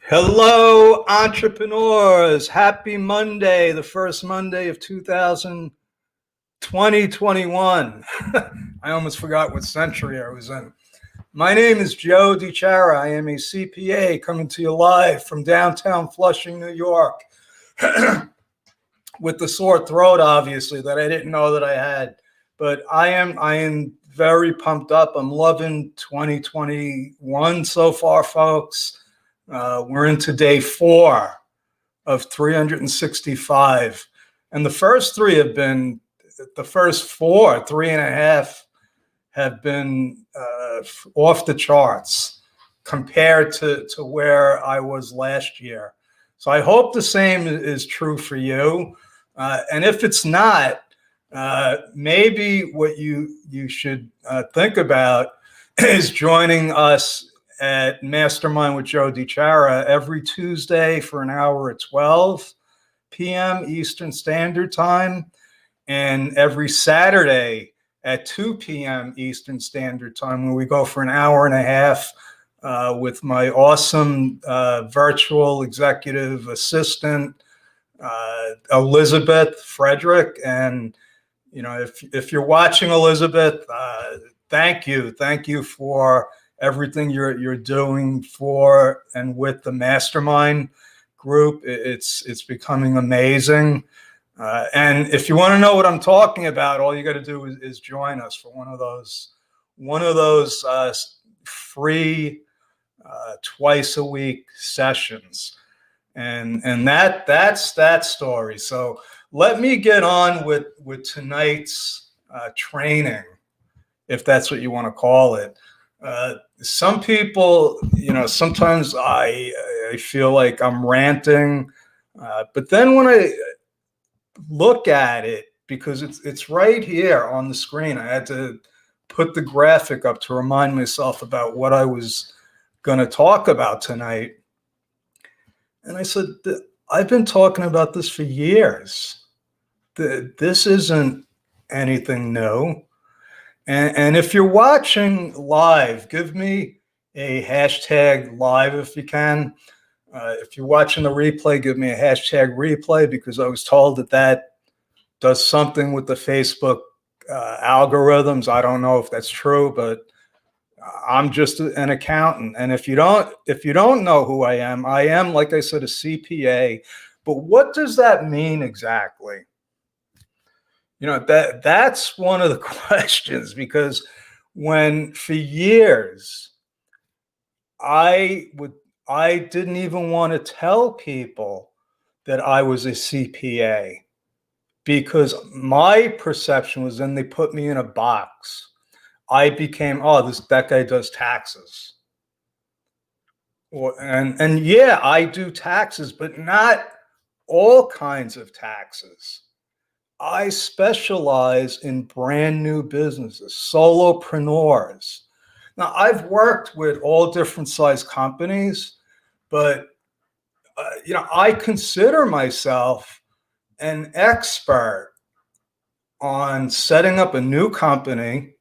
Hello, entrepreneurs. Happy Monday, the first Monday of 2021. I almost forgot what century I was in. My name is Joe DiChiara. I am a CPA coming to you live from downtown Flushing, New York, with the sore throat, obviously, that I didn't know that I had. But I am very pumped up. I'm loving 2021 so far, folks. We're into day 4 of 365. And the first 3 have been, the first 4, 3.5 have been off the charts compared to where I was last year. So I hope the same is true for you. And if it's not, maybe what you should think about is joining us at Mastermind with Joe DiChiara every Tuesday for an hour at 12 p.m. Eastern Standard Time, and every Saturday at 2 p.m. Eastern Standard Time, where we go for an hour and a half with my awesome virtual executive assistant, Elizabeth Frederick. And, you know, if you're watching, Elizabeth, thank you for everything you're doing for and with the mastermind group. It's becoming amazing. And if you want to know what I'm talking about, all you got to do is join us for one of those free twice a week sessions. And that's that story. So let me get on with tonight's training, if that's what you want to call it. Some people, you know, sometimes I feel like I'm ranting, but then when I look at it, because it's right here on the screen, I had to put the graphic up to remind myself about what I was going to talk about tonight. And I said, I've been talking about this for years. This isn't anything new. And if you're watching live, give me a hashtag live if you can. If you're watching the replay, give me a hashtag replay, because I was told that does something with the Facebook algorithms. I don't know if that's true, but I'm just an accountant. And if you don't know who I am, like I said, a CPA. But what does that mean exactly? You know, that's one of the questions, because when for years I didn't even want to tell people that I was a CPA, because my perception was then they put me in a box. I became, that guy does taxes. And yeah, I do taxes, but not all kinds of taxes. I specialize in brand new businesses, solopreneurs. Now, I've worked with all different size companies, but you know, I consider myself an expert on setting up a new company,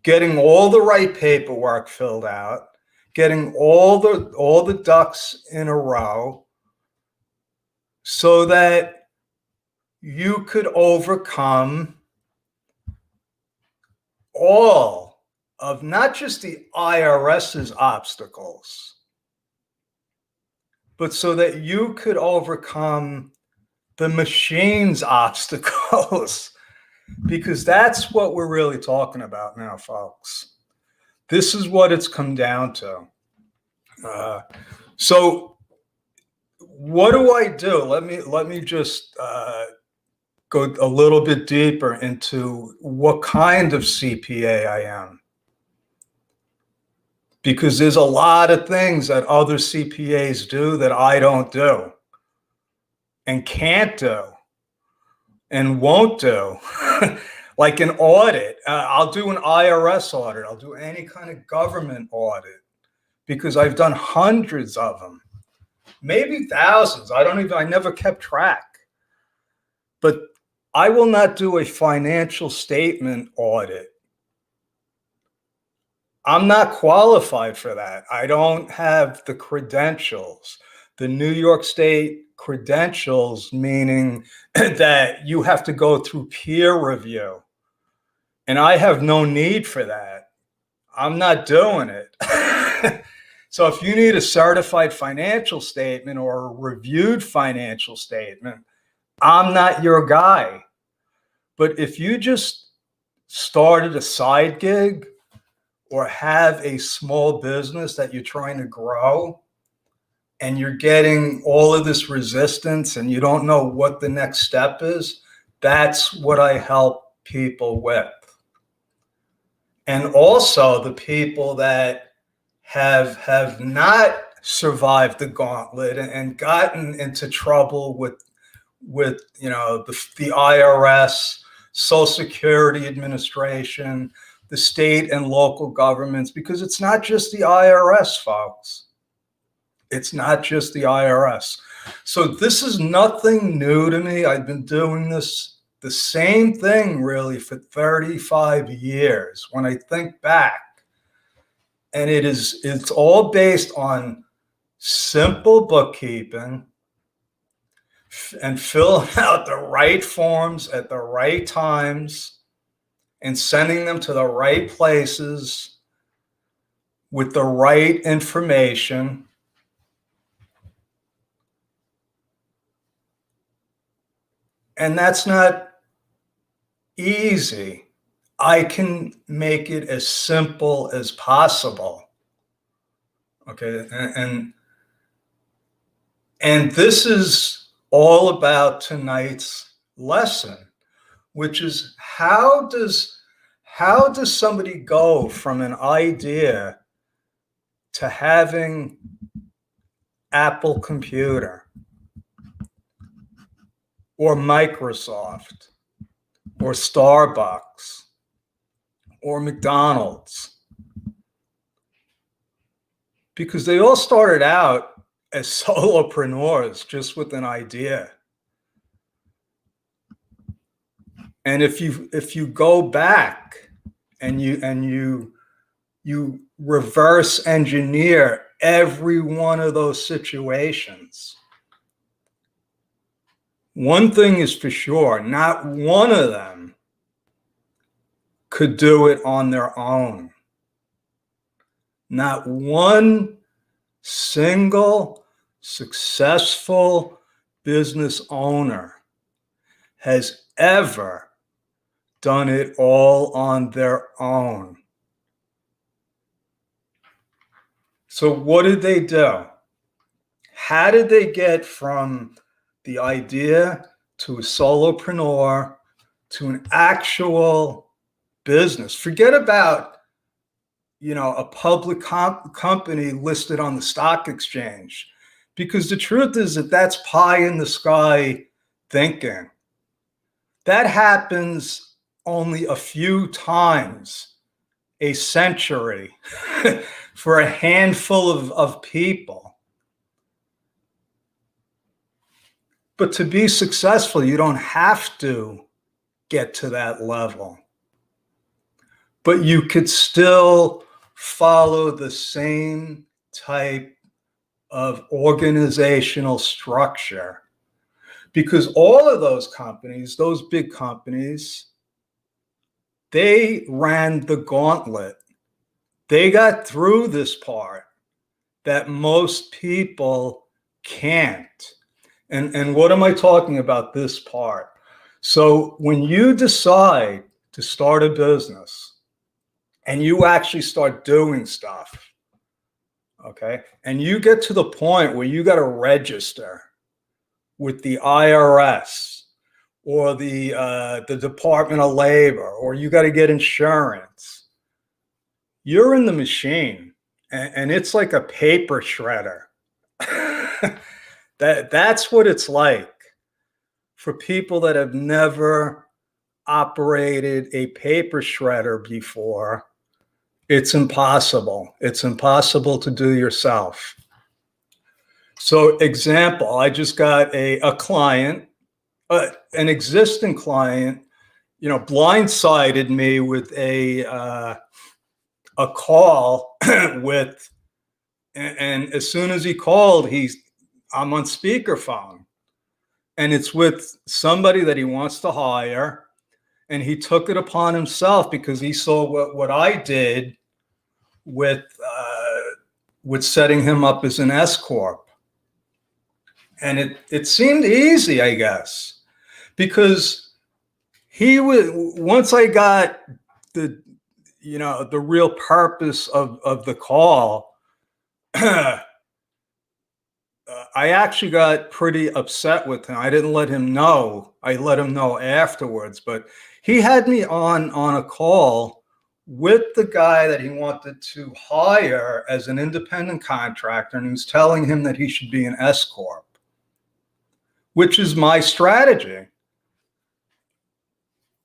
getting all the right paperwork filled out, getting all the ducks in a row, so that you could overcome all of not just the IRS's obstacles, but so that you could overcome the machine's obstacles, because that's what we're really talking about now, folks. This is what it's come down to. So what do I do? Let me just go a little bit deeper into what kind of CPA I am, because there's a lot of things that other CPAs do that I don't do and can't do and won't do. Like an audit. I'll do an IRS audit. I'll do any kind of government audit, because I've done hundreds of them, maybe thousands. I never kept track. But I will not do a financial statement audit. I'm not qualified for that. I don't have the credentials. The New York State credentials, meaning that you have to go through peer review. And I have no need for that. I'm not doing it. So if you need a certified financial statement or a reviewed financial statement, I'm not your guy. But if you just started a side gig or have a small business that you're trying to grow and you're getting all of this resistance and you don't know what the next step is, that's what I help people with. And also the people that have not survived the gauntlet and gotten into trouble with the IRS, Social Security Administration, the state and local governments, because it's not just the IRS, folks. It's not just the IRS. So this is nothing new to me. I've been doing this, the same thing really, for 35 years when I think back. And it's all based on simple bookkeeping and filling out the right forms at the right times and sending them to the right places with the right information. And that's not easy. I can make it as simple as possible. Okay, and this is all about tonight's lesson, which is how does somebody go from an idea to having Apple computer or Microsoft or Starbucks or McDonald's? Because they all started out as solopreneurs just with an idea. And if you go back and you reverse engineer every one of those situations, one thing is for sure, not one of them could do it on their own. Not one single successful business owner has ever done it all on their own. So what did they do? How did they get from the idea to a solopreneur to an actual business? Forget about, a public company listed on the stock exchange, because the truth is that that's pie in the sky thinking. That happens only a few times a century for a handful of people. But to be successful, you don't have to get to that level. But you could still follow the same type of organizational structure, because all of those companies, those big companies, they ran the gauntlet. They got through this part that most people can't. And what am I talking about, this part? So when you decide to start a business and you actually start doing stuff, okay, and you get to the point where you got to register with the IRS or the Department of Labor, or you got to get insurance, you're in the machine, and it's like a paper shredder. That's what it's like for people that have never operated a paper shredder before. It's impossible. It's impossible to do yourself. So example, I just got a client, an existing client, blindsided me with a a call with, and as soon as he called, I'm on speakerphone, and it's with somebody that he wants to hire. And he took it upon himself because he saw what I did with setting him up as an S corp, and it seemed easy, I guess, because he was, once I got the real purpose of the call. I actually got pretty upset with him. I didn't let him know. I let him know afterwards, but he had me on a call with the guy that he wanted to hire as an independent contractor, and he was telling him that he should be an S corp, which is my strategy.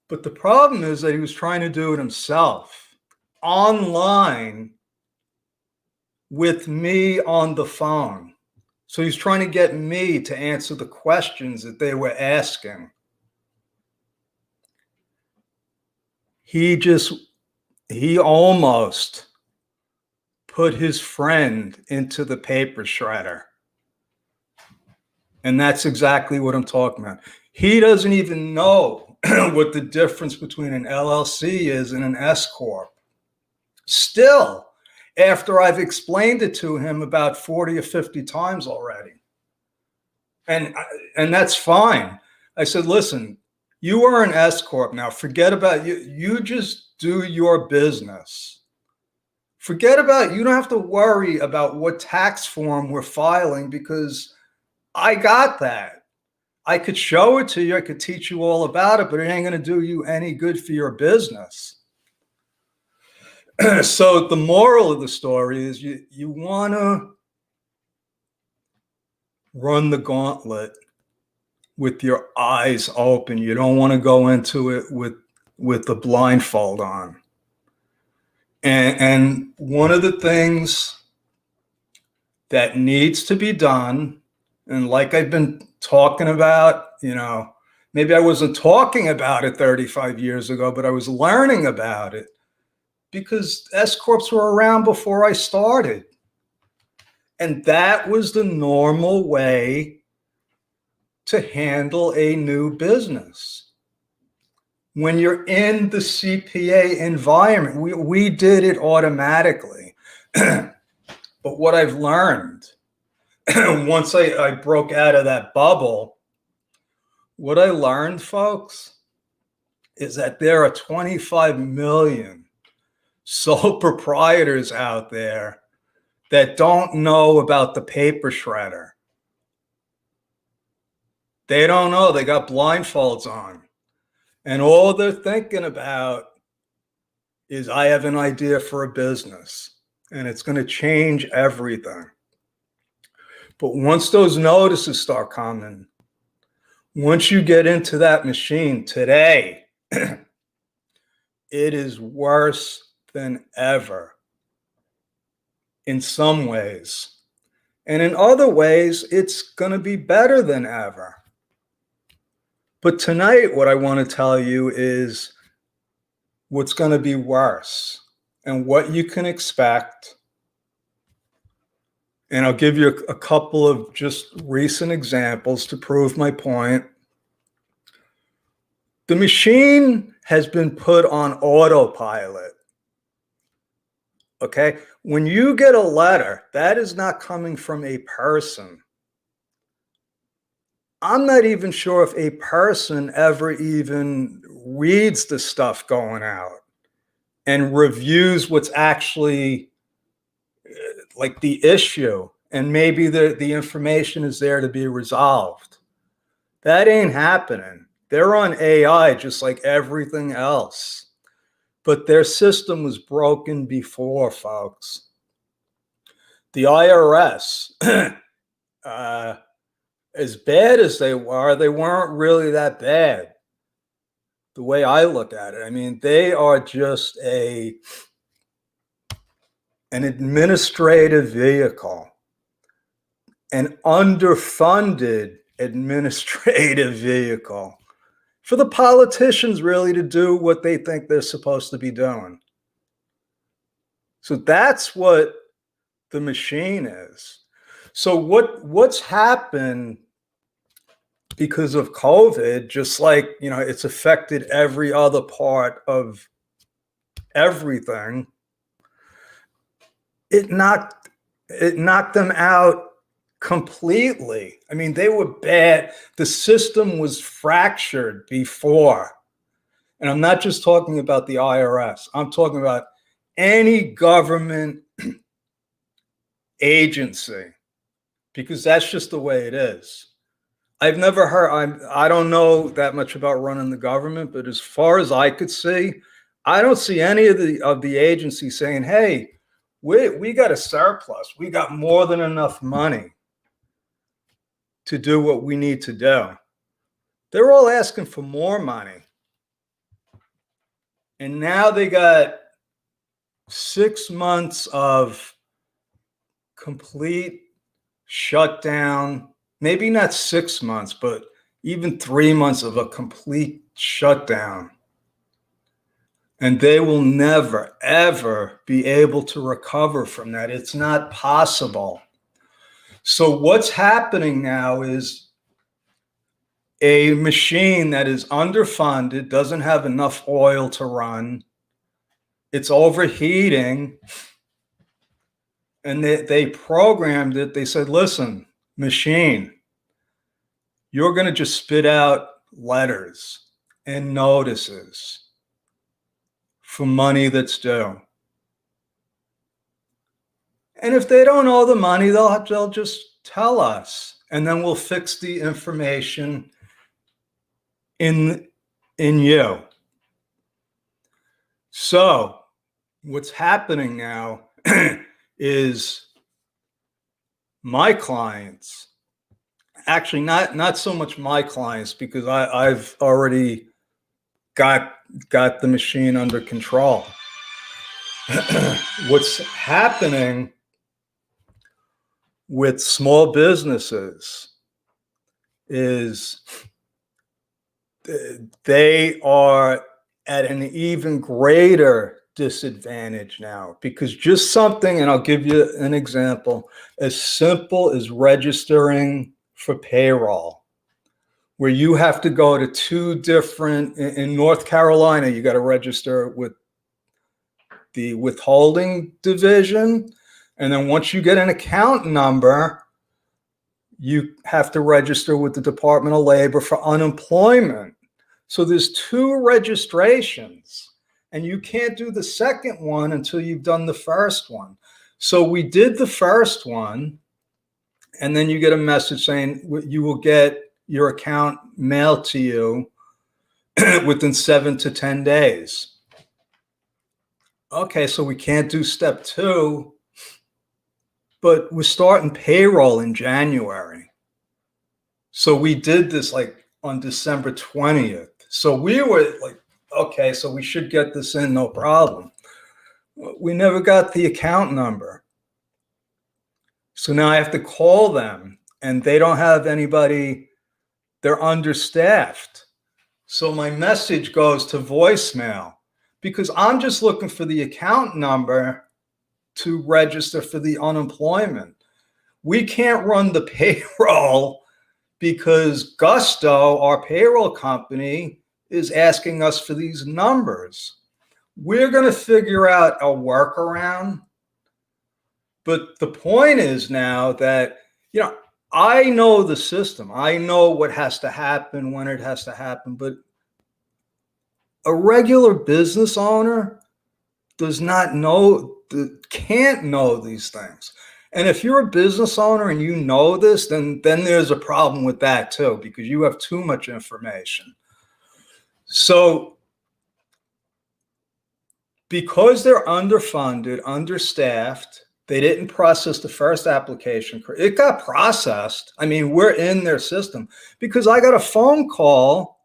But the problem is that he was trying to do it himself online with me on the phone. So he's trying to get me to answer the questions that they were asking. He almost put his friend into the paper shredder. And that's exactly what I'm talking about. He doesn't even know what the difference between an LLC is and an S corp. Still, after I've explained it to him about 40 or 50 times already. And that's fine. I said, listen, you are an S corp now. Forget about you. You just do your business. Forget about, you don't have to worry about what tax form we're filing, because I got that. I could show it to you. I could teach you all about it, but it ain't going to do you any good for your business. So the moral of the story is you want to run the gauntlet with your eyes open. You don't want to go into it with the blindfold on. And one of the things that needs to be done, and like I've been talking about, maybe I wasn't talking about it 35 years ago, but I was learning about it because S corps were around before I started. And that was the normal way to handle a new business. When you're in the CPA environment, we did it automatically. But what I've learned, once I broke out of that bubble, what I learned, folks, is that there are 25 million sole proprietors out there that don't know about the paper shredder. They don't know. They got blindfolds on. And all they're thinking about is, I have an idea for a business and it's going to change everything. But once those notices start coming, once you get into that machine today, it is worse than ever in some ways. And in other ways, it's going to be better than ever. But tonight, what I want to tell you is what's going to be worse and what you can expect. And I'll give you a couple of just recent examples to prove my point. The machine has been put on autopilot. Okay? When you get a letter, that is not coming from a person. I'm not even sure if a person ever even reads the stuff going out and reviews what's actually like the issue, and maybe the information is there to be resolved. That ain't happening. They're on AI just like everything else. But their system was broken before, folks. The IRS, as bad as they weren't really that bad. The way I look at it, I mean, they are just an administrative vehicle, an underfunded administrative vehicle for the politicians really to do what they think they're supposed to be doing. So that's what the machine is. So what's happened because of COVID, just like, it's affected every other part of everything, it knocked them out completely. I mean, they were bad. The system was fractured before. And I'm not just talking about the IRS. I'm talking about any government agency, because that's just the way it is. I've never heard, I don't know that much about running the government, but as far as I could see, I don't see any of the agencies saying, hey, we got a surplus. We got more than enough money to do what we need to do. They're all asking for more money. And now they got 6 months of complete shutdown. Maybe not 6 months, but even 3 months of a complete shutdown. And they will never, ever be able to recover from that. It's not possible. So what's happening now is a machine that is underfunded, doesn't have enough oil to run, it's overheating, and they programmed it. They said, listen, machine, you're going to just spit out letters and notices for money that's due. And if they don't owe the money, they'll just tell us, and then we'll fix the information in you. So what's happening now is my clients, actually not so much my clients, because I've already got the machine under control. What's happening with small businesses is they are at an even greater disadvantage now, because just something, and I'll give you an example, as simple as registering for payroll, where you have to go to 2 different, in North Carolina, you got to register with the withholding division. And then once you get an account number, you have to register with the Department of Labor for unemployment. So there's 2 registrations, and you can't do the second one until you've done the first one. So we did the first one, and then you get a message saying you will get your account mailed to you within 7 to 10 days. Okay, so we can't do step 2, but we're starting payroll in January. So we did this like on December 20th. So we were like, okay, so we should get this in, no problem. We never got the account number. So now I have to call them, and they don't have anybody. They're understaffed. So my message goes to voicemail, because I'm just looking for the account number to register for the unemployment. We can't run the payroll because Gusto, our payroll company, is asking us for these numbers. We're going to figure out a workaround. But the point is now that, I know the system. I know what has to happen, when it has to happen. But a regular business owner can't know these things. And if you're a business owner and you know this, then there's a problem with that too, because you have too much information. So because they're underfunded, understaffed, they didn't process the first application. It got processed. I mean, we're in their system, because I got a phone call.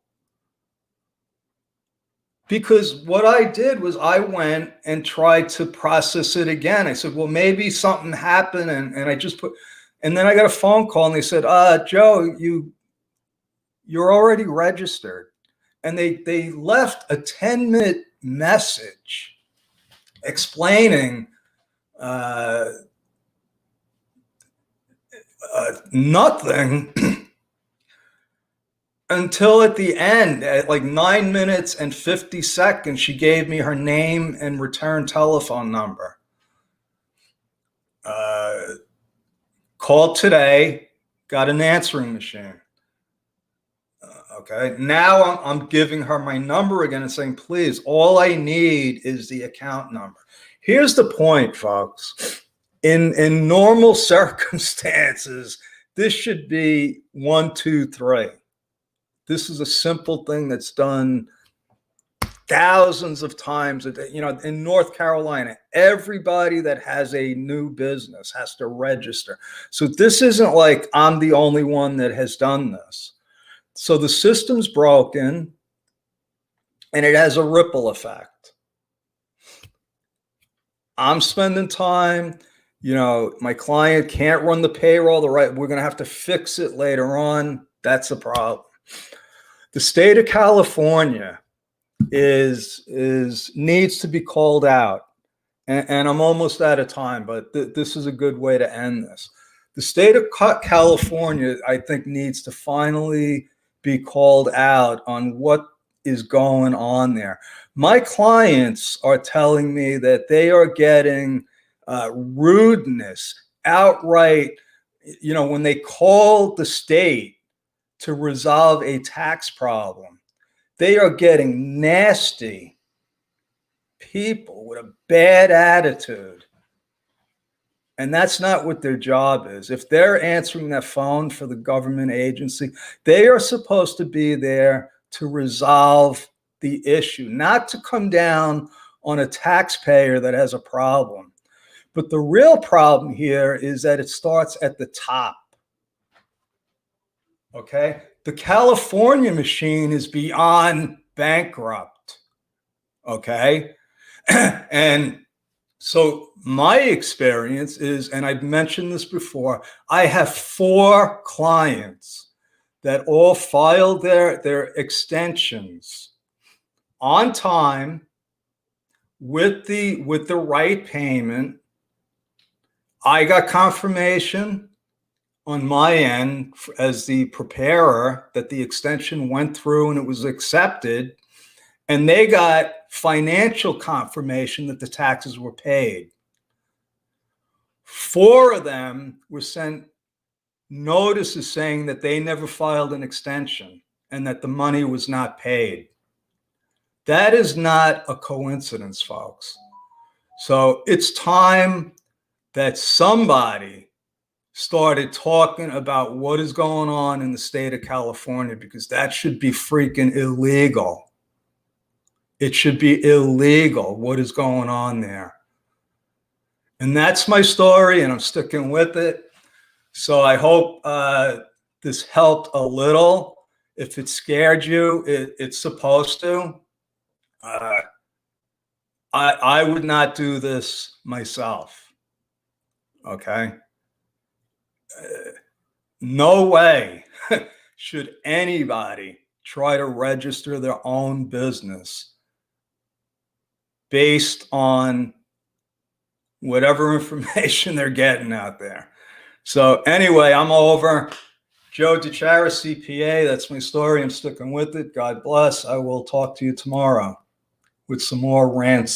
Because what I did was I went and tried to process it again. I said, well, maybe something happened, and I just and then I got a phone call, and they said, Joe, you're already registered. And they left a 10-minute message explaining Nothing until at the end, at like 9 minutes and 50 seconds, she gave me her name and return telephone number. Called today, got an answering machine. Okay, now I'm giving her my number again and saying, please, all I need is the account number. Here's the point, folks. In normal circumstances, this should be 1, 2, 3. This is a simple thing that's done thousands of times a day. You know, in North Carolina, everybody that has a new business has to register. So this isn't like I'm the only one that has done this. So the system's broken and it has a ripple effect. I'm spending time, you know, my client can't run the payroll the right. We're going to have to fix it later on. That's a problem. The state of California needs to be called out. And I'm almost out of time, but this is a good way to end this. The state of California, I think, needs to finally be called out on what is going on there. My clients are telling me that they are getting rudeness, outright, you know, when they call the state to resolve a tax problem, they are getting nasty people with a bad attitude. And that's not what their job is. If they're answering that phone for the government agency, they are supposed to be there to resolve the issue, not to come down on a taxpayer that has a problem. But the real problem here is that it starts at the top. Okay? The California machine is beyond bankrupt. Okay? And so my experience is, and I've mentioned this before, I have 4 clients that all filed their extensions on time with the right payment. I got confirmation on my end as the preparer that the extension went through and it was accepted. And they got financial confirmation that the taxes were paid. 4 of them were sent notices saying that they never filed an extension and that the money was not paid. That is not a coincidence, folks. So it's time that somebody started talking about what is going on in the state of California, because that should be freaking illegal. It should be illegal what is going on there. And that's my story, and I'm sticking with it. So I hope this helped a little. If it scared you, it's supposed to. I would not do this myself. Okay? No way should anybody try to register their own business based on whatever information they're getting out there. So anyway, I'm over. Joe DeChara, CPA. That's my story. I'm sticking with it. God bless. I will talk to you tomorrow with some more rants.